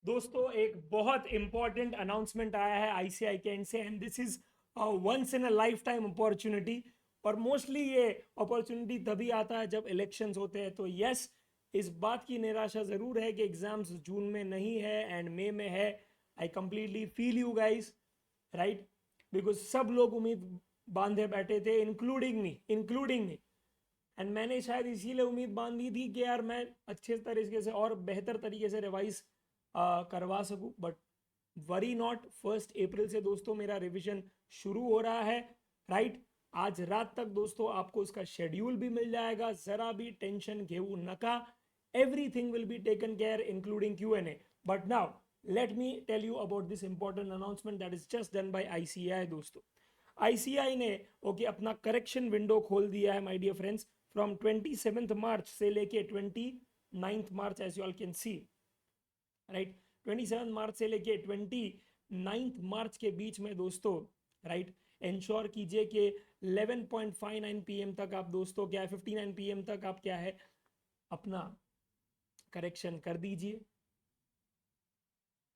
दोस्तों एक बहुत इंपॉर्टेंट अनाउंसमेंट आया है आईसीआई के एंड से and this is once in a lifetime opportunity. और मोस्टली ये अपॉर्चुनिटी तभी आता है जब इलेक्शंस होते हैं। तो यस, इस बात की निराशा जरूर है कि एग्जाम्स जून में नहीं है एंड मई में है। I completely feel you guys, right? Because सब लोग उम्मीद बांधे बैठे थे, इंक्लूडिंग मी। एंड मैंने शायद इसीलिए उम्मीद बांधी थी कि यार मैं अच्छे तरीके से और बेहतर तरीके से रिवाइज करवा सकूं। बट वरी नॉट, 1 अप्रैल से दोस्तों मेरा रिवीजन शुरू हो रहा है, राइट? आज रात तक दोस्तों आपको उसका शेड्यूल भी मिल जाएगा, जरा भी टेंशन घेऊ नका। Everything will be taken care including Q&A। But now let me tell you about this important announcement that is just done by ICI दोस्तों। आईसीआई ने अपना करेक्शन विंडो खोल दिया है my dear friends, from 27 March से लेके 29 March, as you all can see, right? 27 March से लेके 29 मार्च के बीच में दोस्तों, राइट, इंश्योर कीजिए कि 11:59 PM तक आप दोस्तों क्या है, 59 PM तक आप क्या है अपना करेक्शन कर दीजिए।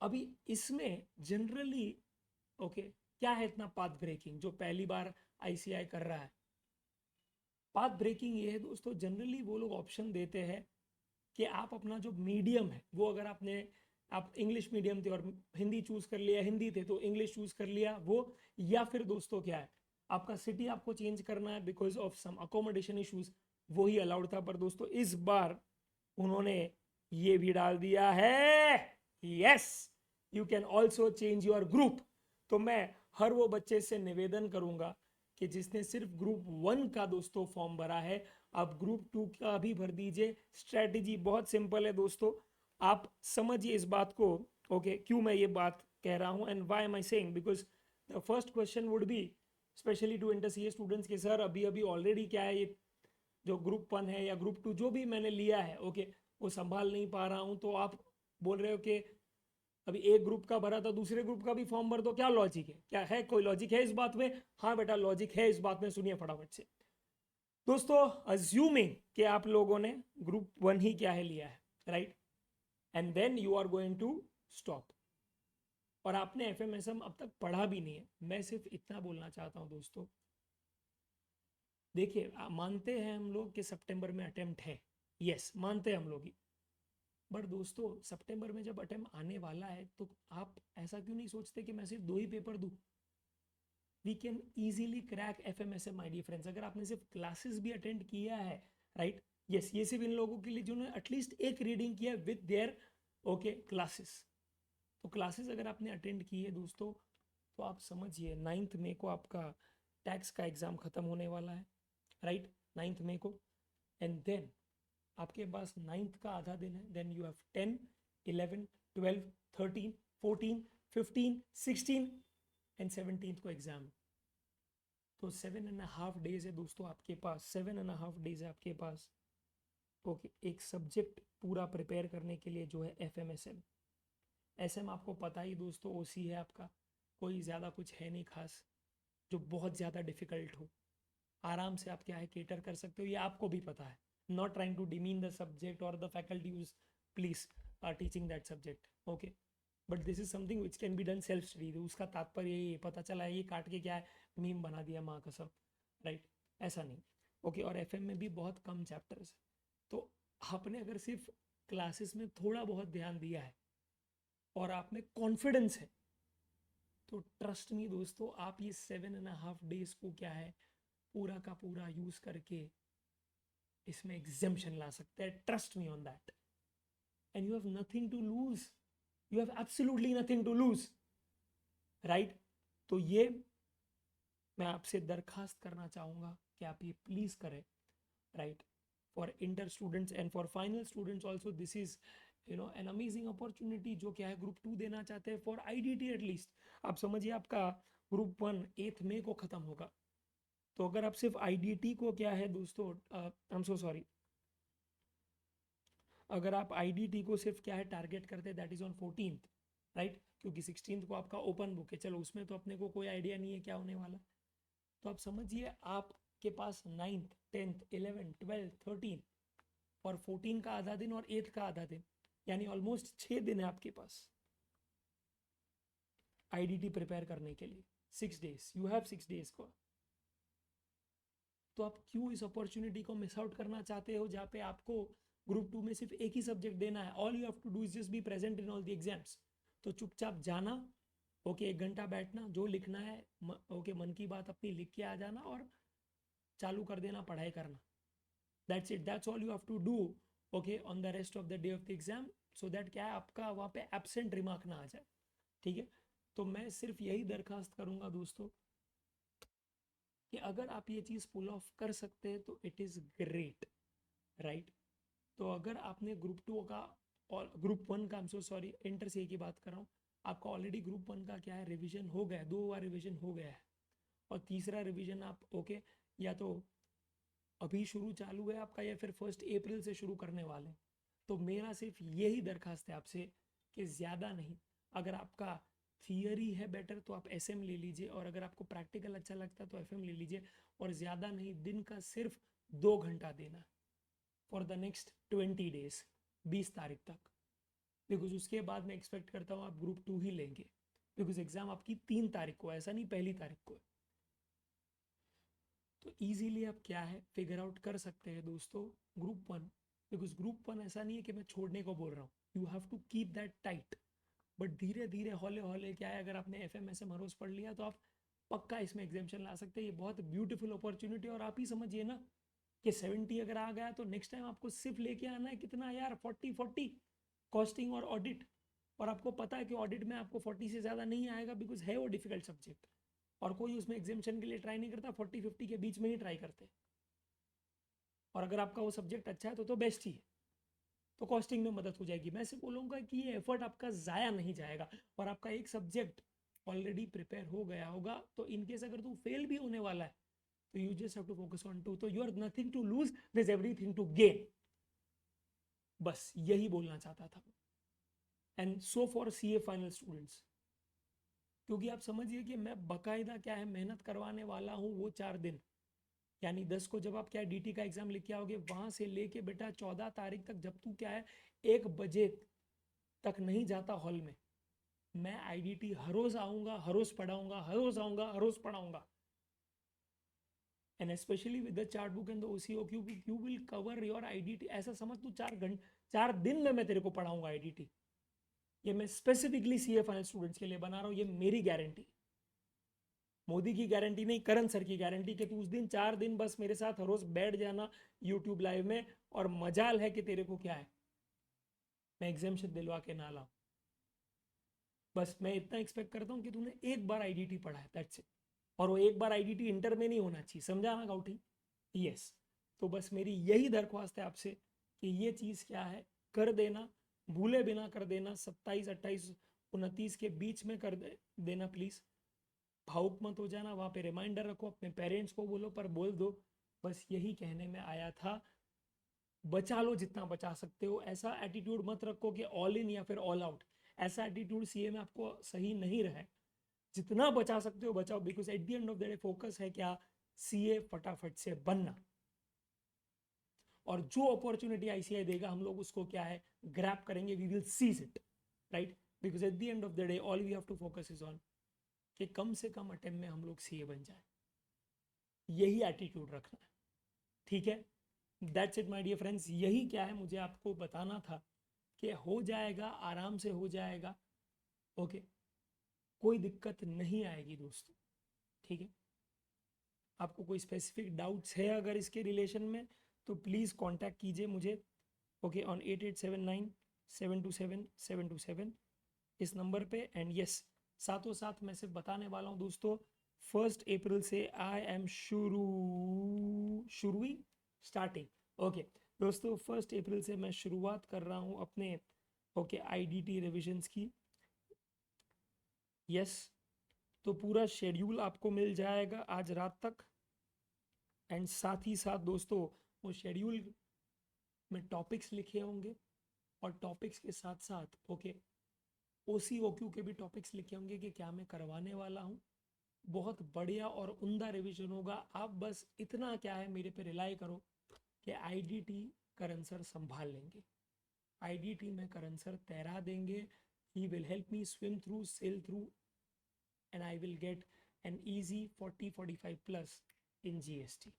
अभी इसमें जनरली क्या है इतना पाथ ब्रेकिंग जो पहली बार आईसीआई कर रहा है? पाथ ब्रेकिंग ये है दोस्तों, जनरली वो लोग ऑप्शन देते हैं कि आप अपना जो मीडियम है वो, अगर आप इंग्लिश मीडियम थे और हिंदी चूज कर लिया, हिंदी थे तो इंग्लिश चूज कर लिया वो, या फिर दोस्तों क्या है आपका सिटी आपको चेंज करना है because of some accommodation issues, वो ही अलाउड था। पर दोस्तों इस बार उन्होंने ये भी डाल दिया है, yes, you can also change your group. तो मैं हर वो बच्चे से निवेदन करूंगा कि जिसने सिर्फ ग्रुप 1 का दोस्तों फॉर्म भरा है, आप ग्रुप 2 का भी भर दीजिए। स्ट्रेटेजी बहुत सिंपल है दोस्तों, आप समझिए इस बात को। क्यों मैं ये बात कह रहा हूँ and why am I saying, because the first question would be specially to inter CA students के सर अभी अभी ऑलरेडी क्या है, ये जो ग्रुप 1 है या ग्रुप 2 जो भी मैंने लिया है, वो संभाल नहीं पा रहा हूँ। तो आप बोल रहे हो कि अभी एक ग्रुप का भरा था दूसरे ग्रुप का भी फॉर्म भर दो, क्या लॉजिक है? क्या है कोई लॉजिक है इस बात में? हाँ बेटा लॉजिक है इस बात में, सुनिए फटाफट से। दोस्तों अज्यूमिंग कि आप लोगों ने ग्रुप 1 ही क्या है लिया है, right, and then you are going to stop, और आपने एफएमएसएम अब तक पढ़ा भी नहीं है। मैं सिर्फ इतना बोलना चाहता हूं दोस्तों, देखिए मानते हैं हम लोग कि सितंबर में अटेम्प्ट है, यस मानते हैं हम लोग ही। बट दोस्तों सितंबर में जब अटेम्प्ट आने वाला है तो आप ऐसा क्यों नहीं सोचते कि मैं सिर्फ 2 ही पेपर दूं? We can easily crack FMSM my dear friends, अगर आपने सिर्फ क्लासेस भी अटेंड किया है, राइट? यस, ये सिर्फ इन लोगों के लिए जिन्होंने एटलीस्ट एक रीडिंग किया विद देयर क्लासेस। तो क्लासेस अगर आपने अटेंड की है दोस्तों, तो आप समझिए 9 मई को आपका टैक्स का एग्ज़ाम ख़त्म होने वाला है, राइट? 9 मई को। एंड देन आपके पास 9th का आधा दिन है, then you have 10, 11, 12, 13, 14, 15, 16 and 17th को एग्ज़ाम है। तो 7.5 days है दोस्तों आपके पास, 7.5 days है आपके पास, एक सब्जेक्ट पूरा प्रिपेयर करने के लिए जो है एफएमएसएम। एसएम आपको पता ही दोस्तों ओसी है आपका, कोई ज़्यादा कुछ है नहीं खास जो बहुत ज़्यादा डिफिकल्ट हो। आराम से आप क्या है केटर कर सकते हो, ये आपको भी पता है। Not trying to demean the subject और the faculty use please are teaching that subject, okay? But this is something which can be done self study. उसका तात्पर्य ये पता चला है, ये काट के क्या है मीम बना दिया माँ कसम, राइट? ऐसा नहीं, और एफएम में भी बहुत कम चैप्टर्स है। तो आपने अगर सिर्फ क्लासेस में थोड़ा बहुत ध्यान दिया है और आप में कॉन्फिडेंस है, तो ट्रस्ट मी दोस्तों, आप ये 7.5 days को क्या है पूरा का पूरा यूज करके इसमें एग्जेम्पशन ला सकते हैं। Trust me on that, and you have nothing to lose, you have absolutely nothing to lose, right? तो ये मैं आपसे दरखास्त करना चाहूँगा कि आप ये प्लीज़ करें, right? For inter students and for final students also this is an amazing opportunity जो क्या है ग्रुप 2 देना चाहते हैं फॉर आईडीटी एटलीस्ट। आप समझिए आपका ग्रुप 1 8 मई को ख़त्म होगा, तो अगर आप सिर्फ आईडीटी को क्या है दोस्तों, आई एम सो सॉरी, अगर आप आईडीटी को सिर्फ क्या है टारगेट करते हैं that is on 14th, right? क्योंकि 16th को आपका ओपन बुक है, चलो उसमें तो अपने को कोई आइडिया नहीं है क्या होने वाला। तो आप समझिए आपके पास 9th, 10th, 11, 12, 13 और 14 का आधा दिन और 8 का आधा दिन, यानी ऑलमोस्ट 6 दिन है आपके पास, आईडीटी प्रिपेयर करने के लिए 6 डेज, यू हैव 6 डेज को। तो आप क्यों इस अपॉर्चुनिटी को मिस आउट करना चाहते हो जहाँ पे आपको ग्रुप 2 में सिर्फ एक ही सब्जेक्ट देना है, all you have to do is just be present in all the exams. तो चुपचाप जाना, ओके, 1 घंटा बैठना, जो लिखना है ओके, मन की बात अपनी लिख के आ जाना और चालू कर देना पढ़ाई करना। That's it, that's all you have to do okay on the rest of the day of the exam, so that क्या है आपका वहाँ पे एब्सेंट रिमार्क ना आ जाए, ठीक है। तो मैं सिर्फ यही दरखास्त करूँगा दोस्तों कि अगर आप ये चीज़ पुल ऑफ कर सकते हैं तो इट इज़ ग्रेट, राइट। तो अगर आपने ग्रुप 2 का और ग्रुप 1 का, सो सॉरी, इंटर सी की बात कर रहा हूँ, आपका ऑलरेडी ग्रुप 1 का क्या है, रिवीजन हो गया है, 2 बार रिवीजन हो गया है, और तीसरा रिवीजन आप ओके या तो अभी शुरू चालू है आपका या फिर 1 अप्रैल से शुरू करने वाले। तो मेरा सिर्फ यही दरखास्त है आपसे कि ज़्यादा नहीं, अगर आपका थियरी है बेटर तो आप एसएम ले लीजिए, और अगर आपको प्रैक्टिकल अच्छा लगता है तो एफएम ले लीजिए, और ज़्यादा नहीं, दिन का सिर्फ 2 घंटा देना फॉर द नेक्स्ट 20 डेज, 20 तारीख तक। बिकॉज उसके बाद मैं एक्सपेक्ट करता हूँ आप ग्रुप 2 ही लेंगे, बिकॉज एग्ज़ाम आपकी 3 तारीख को, ऐसा नहीं 1 तारीख को है। तो इजीली आप क्या है फिगर आउट कर सकते हैं दोस्तों ग्रुप 1, बिकॉज ग्रुप 1 ऐसा नहीं है कि मैं छोड़ने को बोल रहा हूँ, you have to keep that tight, but धीरे धीरे हौले हौले क्या है, अगर आपने एफ एम एस एम हरोज पढ़ लिया तो आप पक्का इसमें एग्जामेशन ला सकते हैं। ये बहुत ब्यूटीफुल अपॉर्चुनिटी, और आप ही समझिए ना कि 70 अगर आ गया तो नेक्स्ट टाइम आपको सिर्फ लेके आना है कितना यार, 40 कॉस्टिंग और ऑडिट, और आपको पता है कि ऑडिट में आपको 40 से ज़्यादा नहीं आएगा, बिकॉज है वो डिफिकल्ट सब्जेक्ट, और कोई उसमें एग्जामेशन के लिए ट्राई नहीं करता, 40-50 के बीच में ही ट्राई करते। और अगर आपका वो सब्जेक्ट अच्छा है तो बेस्ट ही है, तो कॉस्टिंग में मदद हो जाएगी। मैं सिर्फ बोलूँगा कि ये एफर्ट आपका ज़ाया नहीं जाएगा, और आपका एक सब्जेक्ट ऑलरेडी प्रिपेयर हो गया होगा, तो इनकेस अगर तू फेल भी होने वाला है तो you just have to focus on 2, तो you are nothing to lose, there is everything to gain. बस यही बोलना चाहता था। And so for CA final students, क्योंकि आप समझिए कि मैं बकायदा क्या है मेहनत करवाने वाला हूँ वो 4 दिन, यानी 10 को जब आप क्या है डीटी का एग्जाम लिख के आओगे, वहां से लेके बेटा 14 तारीख तक, जब तू क्या है 1 बजे तक नहीं जाता हॉल में, मैं आईडीटी हर रोज आऊंगा, हर रोज पढ़ाऊंगा, हर रोज आऊंगा, हर रोज पढ़ाऊंगा। And specially with the chart book and the OCO, you will cover your IDT. ऐसा समझ तू 4 दिन में मैं तेरे को पढ़ाऊंगा आईडीटी। ये मैं स्पेसिफिकली सीए फाइनल स्टूडेंट्स के लिए बना रहा हूँ, ये मेरी गारंटी, मोदी की गारंटी नहीं, करण सर की गारंटी, कि तू उस दिन 4 दिन बस मेरे साथ हर रोज बैठ जाना यूट्यूब लाइव में, और मजाल है कि तेरे को क्या है मैं एग्जामेशन दिलवा के ना लाऊं। बस मैं इतना एक्सपेक्ट करता हूँ कि तूने एक बार आईडीटी पढ़ा है, दैट्स इट। और वो एक बार आईडीटी इंटर में नहीं होना चाहिए, समझा ना गाउठी? यस। तो बस मेरी यही दरख्वास्त है आपसे कि ये चीज़ क्या है कर देना, भूले बिना कर देना, 27, 28, 29 के बीच में कर देना प्लीज़। भावुक मत हो जाना, वहाँ पे रिमाइंडर रखो, अपने पेरेंट्स को बोलो, पर बोल दो। बस यही कहने में आया था, बचा लो जितना बचा सकते हो। ऐसा एटीट्यूड मत रखो कि ऑल इन या फिर ऑल आउट, ऐसा एटीट्यूड सीए में आपको सही नहीं रहा है। जितना बचा सकते हो बचाओ, because at the end of the day focus है क्या, सीए फटाफट से बनना, और जो अपॉर्चुनिटी आईसीआई देगा हम लोग उसको क्या है ग्रैब करेंगे, we will seize it, right. Because at the end of the day all we have to focus is on कि कम से कम अटेम्प्ट में हम लोग सीए बन जाए, यही एटीट्यूड रखना है, ठीक है। That's it my dear friends, यही क्या है मुझे आपको बताना था कि हो जाएगा, आराम से हो जाएगा, ओके, कोई दिक्कत नहीं आएगी दोस्तों, ठीक है। आपको कोई स्पेसिफिक डाउट्स है अगर इसके रिलेशन में तो प्लीज़ कांटेक्ट कीजिए मुझे, ओके, ऑन 8879 727 727 इस नंबर पे। एंड यस, साथों साथ मैं सिर्फ बताने वाला हूँ दोस्तों, 1 अप्रैल से आई एम शुरू स्टार्टिंग, ओके दोस्तों, 1 अप्रैल से मैं शुरुआत कर रहा हूँ अपने ओके आईडीटी रिविजन्स की। यस, तो पूरा शेड्यूल आपको मिल जाएगा आज रात तक। एंड साथ ही साथ दोस्तों वो शेड्यूल में टॉपिक्स लिखे होंगे, और टॉपिक्स के साथ साथ ओके ओसीओक्यू के भी टॉपिक्स लिखे होंगे कि क्या मैं करवाने वाला हूँ। बहुत बढ़िया और उम्दा रिवीजन होगा। आप बस इतना क्या है मेरे पे रिलाई करो कि आईडीटी करण सर संभाल लेंगे, आईडीटी में करण सर तैरा देंगे, he will help me swim through, sail through and I will get an easy 40-45 plus in GST.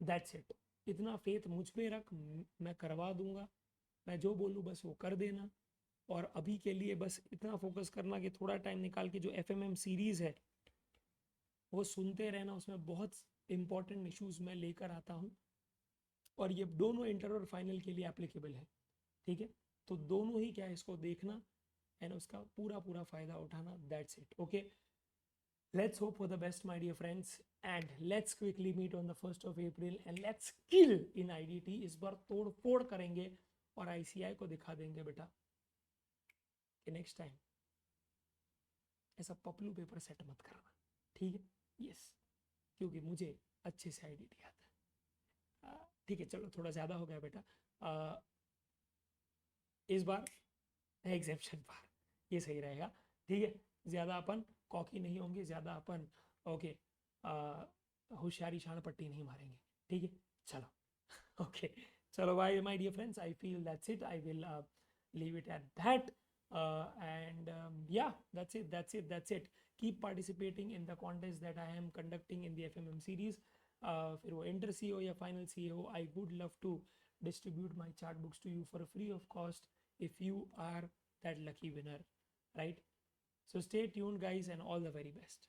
That's it. इतना फेथ मुझ पे रख, मैं करवा दूंगा, मैं जो बोलूँ बस वो कर देना। और अभी के लिए बस इतना फोकस करना कि थोड़ा टाइम निकाल के जो FMM सीरीज़ है वो सुनते रहना, उसमें बहुत इंपॉर्टेंट इश्यूज मैं लेकर आता हूँ, और ये दोनों इंटर और फाइनल के लिए एप्लीकेबल है, ठीक है। तो दोनों ही क्या है, इसको देखना एंड उसका पूरा पूरा फ़ायदा उठाना, that's it, okay. Let's hope for the best, my dear friends, and let's quickly meet on the 1st of April and let's kill in IDT. इस बार तोड़ फोड़ करेंगे और ICI को दिखा देंगे बेटा कि नेक्स्ट टाइम ऐसा पपलू पेपर सेट मत करना, ठीक है। यस, क्योंकि मुझे अच्छे से IDT आता है। ठीक है, चलो थोड़ा ज़्यादा हो गया बेटा। इस बार एग्जेप्शन बार ये सही रहेगा, ठीक है। ज़्यादा अपन कॉकी नहीं होंगे, ज़्यादा अपन ओके होशियारी शान पट्टी नहीं मारेंगे, ठीक है। चलो ओके, चलो bye my dear friends, I feel that's it, I will leave it at that, and yeah, that's it. Keep participating in the contest that I am conducting in the FMM series. फिर वो inter सी हो या final सी हो, I would love to distribute my chart books to you for free of cost if you are that lucky winner, right? So stay tuned guys, and all the very best.